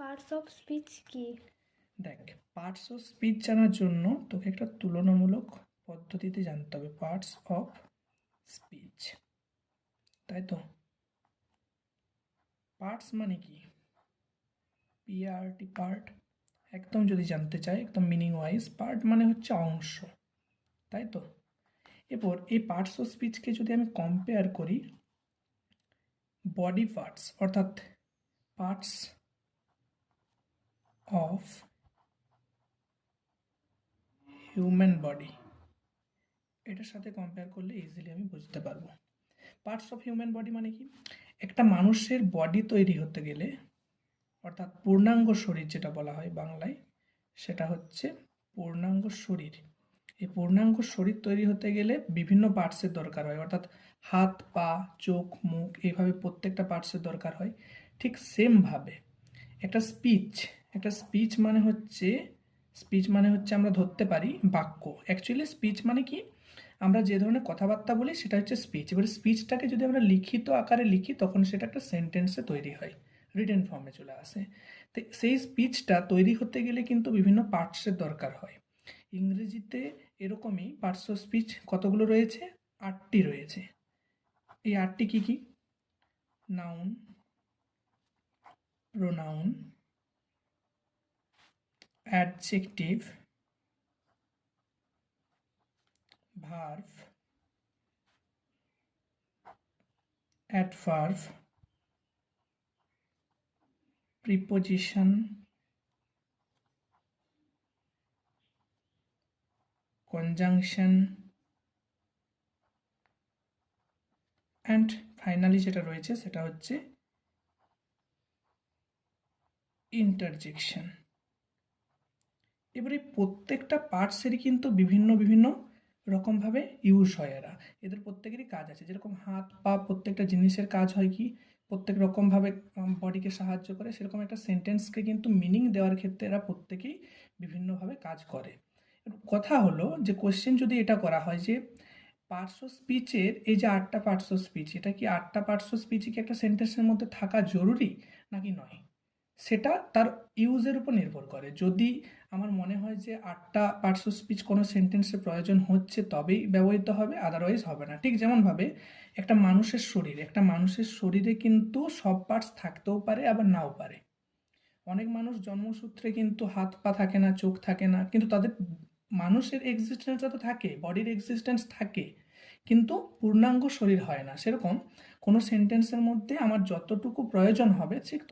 Parts of speech কি? দেখ, parts of speech জানার জন্য তোকে একটা তুলনামূলক পদ্ধতিতে জানতে হবে পার্টস অফ স্পিচ, তাই তো। পার্টস মানে কি? পিআরটি পার্ট, একদম যদি জানতে চাই একদম মিনিং ওয়াইজ, পার্ট মানে হচ্ছে অংশ, তাই তো। এরপর এই পার্টস অফ স্পিচকে যদি আমি কম্পেয়ার করি বডি পার্টস, অর্থাৎ পার্টস অফ হিউম্যান বডি, এটার সাথে কম্পেয়ার করলে ইজিলি আমি বুঝতে পারবো। পার্টস অফ হিউম্যান বডি মানে কি? একটা মানুষের বডি তৈরি হতে গেলে, অর্থাৎ পূর্ণাঙ্গ শরীর যেটা বলা হয় বাংলায়, সেটা হচ্ছে পূর্ণাঙ্গ শরীর। এই পূর্ণাঙ্গ শরীর তৈরি হতে গেলে বিভিন্ন পার্টসের দরকার হয়, অর্থাৎ হাত, পা, চোখ, মুখ, এইভাবে প্রত্যেকটা পার্টসের দরকার হয়। ঠিক সেমভাবে একটা স্পিচ মানে হচ্ছে আমরা ধরতে পারি বাক্য। অ্যাকচুয়ালি স্পিচ মানে কি? আমরা যে ধরনের কথাবার্তা বলি সেটা হচ্ছে স্পিচ। এবার স্পিচটাকে যদি আমরা লিখিত আকারে লিখি তখন সেটা একটা সেন্টেন্সে তৈরি হয়, রিটেন ফর্মে চলে আসে। তো সেই স্পিচটা তৈরি হতে গেলে কিন্তু বিভিন্ন পার্টসের দরকার হয়। ইংরেজিতে এরকমই পার্টস অফ স্পিচ কতগুলো রয়েছে? 8টি রয়েছে। এই 8টি কি কি? Noun, pronoun, adjective, verb, adverb, preposition, conjunction, and finally যেটা রয়েছে সেটা হচ্ছে ইন্টারজেকশন। এবারে প্রত্যেকটা পার্টসেরই কিন্তু বিভিন্ন বিভিন্ন রকমভাবে ইউজ হয়। এদের প্রত্যেকেরই কাজ আছে। যেরকম হাত পা প্রত্যেকটা জিনিসের কাজ হয় কি প্রত্যেক রকমভাবে বডিকে সাহায্য করে, সেরকম একটা সেন্টেন্সকে কিন্তু মিনিং দেওয়ার ক্ষেত্রে এরা প্রত্যেকেই বিভিন্নভাবে কাজ করে। কথা হলো যে কোশ্চেন যদি এটা করা হয় যে পার্টস অফ স্পিচের এই যে 8টা পার্টস অফ স্পিচ, এটা কি 8টা পার্টস অফ স্পিচই কি একটা সেন্টেন্সের মধ্যে থাকা জরুরি নাকি নয়, সেটা তার ইউজের উপর নির্ভর করে। যদি আমার মনে হয় যে 8টা পার্টস অফ স্পিচ কোনো সেন্টেন্সের প্রয়োজন হচ্ছে তবেই ব্যবহৃত হবে, আদারওয়াইজ হবে না। ঠিক যেমনভাবে একটা মানুষের শরীরে কিন্তু সব পার্টস থাকতেও পারে আবার নাও পারে। অনেক মানুষ জন্মসূত্রে কিন্তু হাত পা থাকে না, চোখ থাকে না, কিন্তু তাদের মানুষের এক্সিস্টেন্সটা তো থাকে, বডির এক্সিস্টেন্স থাকে, কিন্তু পূর্ণাঙ্গ শরীর হয় না। সেরকম কোনো সেন্টেন্সের মধ্যে আমার যতটুকু প্রয়োজন হবে ঠিক